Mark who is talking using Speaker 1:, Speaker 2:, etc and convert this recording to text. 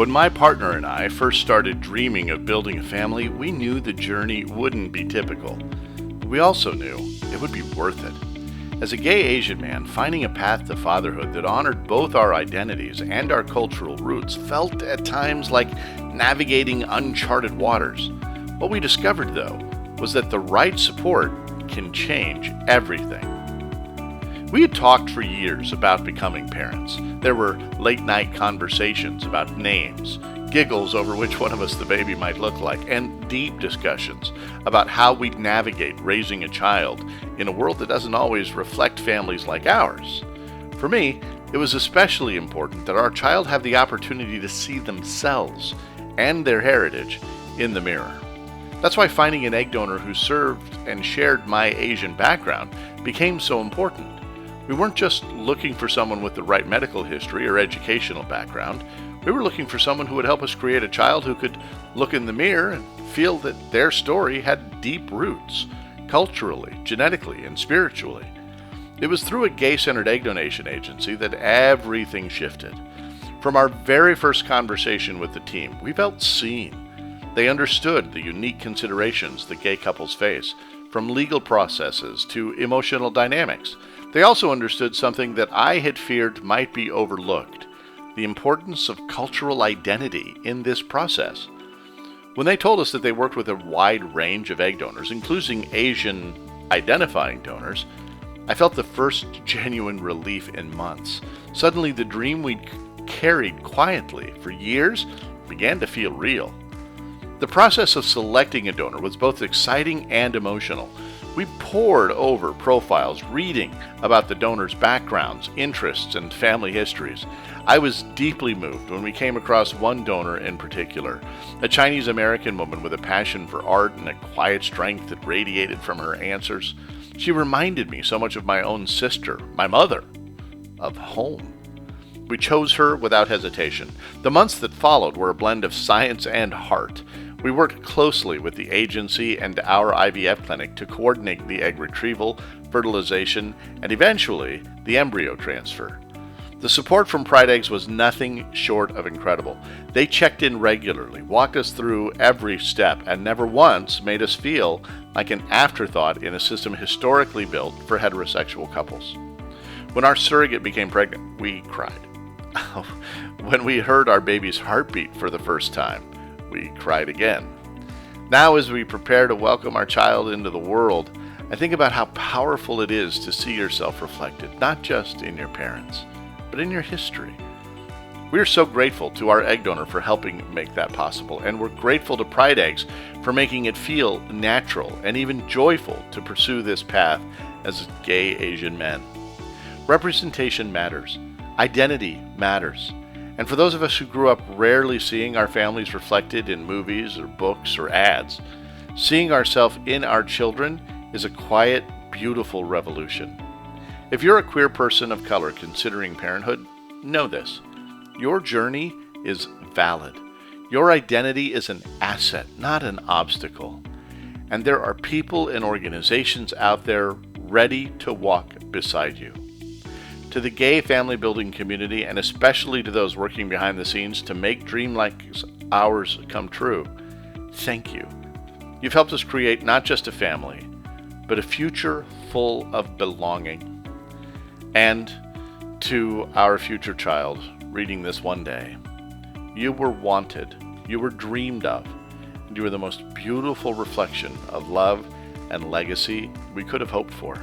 Speaker 1: When my partner and I first started dreaming of building a family, we knew the journey wouldn't be typical. We also knew it would be worth it. As a gay Asian man, finding a path to fatherhood that honored both our identities and our cultural roots felt at times like navigating uncharted waters. What we discovered, though, was that the right support can change everything. We had talked for years about becoming parents. There were late-night conversations about names, giggles over which one of us the baby might look like, and deep discussions about how we'd navigate raising a child in a world that doesn't always reflect families like ours. For me, it was especially important that our child have the opportunity to see themselves and their heritage in the mirror. That's why finding an egg donor who served and shared my Asian background became so important. We weren't just looking for someone with the right medical history or educational background. We were looking for someone who would help us create a child who could look in the mirror and feel that their story had deep roots, culturally, genetically, and spiritually. It was through a gay-centered egg donation agency that everything shifted. From our very first conversation with the team, we felt seen. They understood the unique considerations that gay couples face, from legal processes to emotional dynamics. They also understood something that I had feared might be overlooked: the importance of cultural identity in this process. When they told us that they worked with a wide range of egg donors, including Asian identifying donors, I felt the first genuine relief in months. Suddenly, the dream we'd carried quietly for years began to feel real. The process of selecting a donor was both exciting and emotional. We pored over profiles, reading about the donors' backgrounds, interests, and family histories. I was deeply moved when we came across one donor in particular, a Chinese American woman with a passion for art and a quiet strength that radiated from her answers. She reminded me so much of my own sister, my mother, of home. We chose her without hesitation. The months that followed were a blend of science and heart. We worked closely with the agency and our IVF clinic to coordinate the egg retrieval, fertilization, and eventually the embryo transfer. The support from Pride Eggs was nothing short of incredible. They checked in regularly, walked us through every step, and never once made us feel like an afterthought in a system historically built for heterosexual couples. When our surrogate became pregnant, we cried. When we heard our baby's heartbeat for the first time, we cried again. Now, as we prepare to welcome our child into the world, I think about how powerful it is to see yourself reflected, not just in your parents, but in your history. We are so grateful to our egg donor for helping make that possible, and we're grateful to Pride Eggs for making it feel natural and even joyful to pursue this path as gay Asian men. Representation matters. Identity matters. And for those of us who grew up rarely seeing our families reflected in movies or books or ads, seeing ourselves in our children is a quiet, beautiful revolution. If you're a queer person of color considering parenthood, know this: your journey is valid. Your identity is an asset, not an obstacle. And there are people and organizations out there ready to walk beside you. To the gay family building community, and especially to those working behind the scenes to make dreams like ours come true, thank you. You've helped us create not just a family, but a future full of belonging. And to our future child reading this one day, you were wanted, you were dreamed of, and you were the most beautiful reflection of love and legacy we could have hoped for.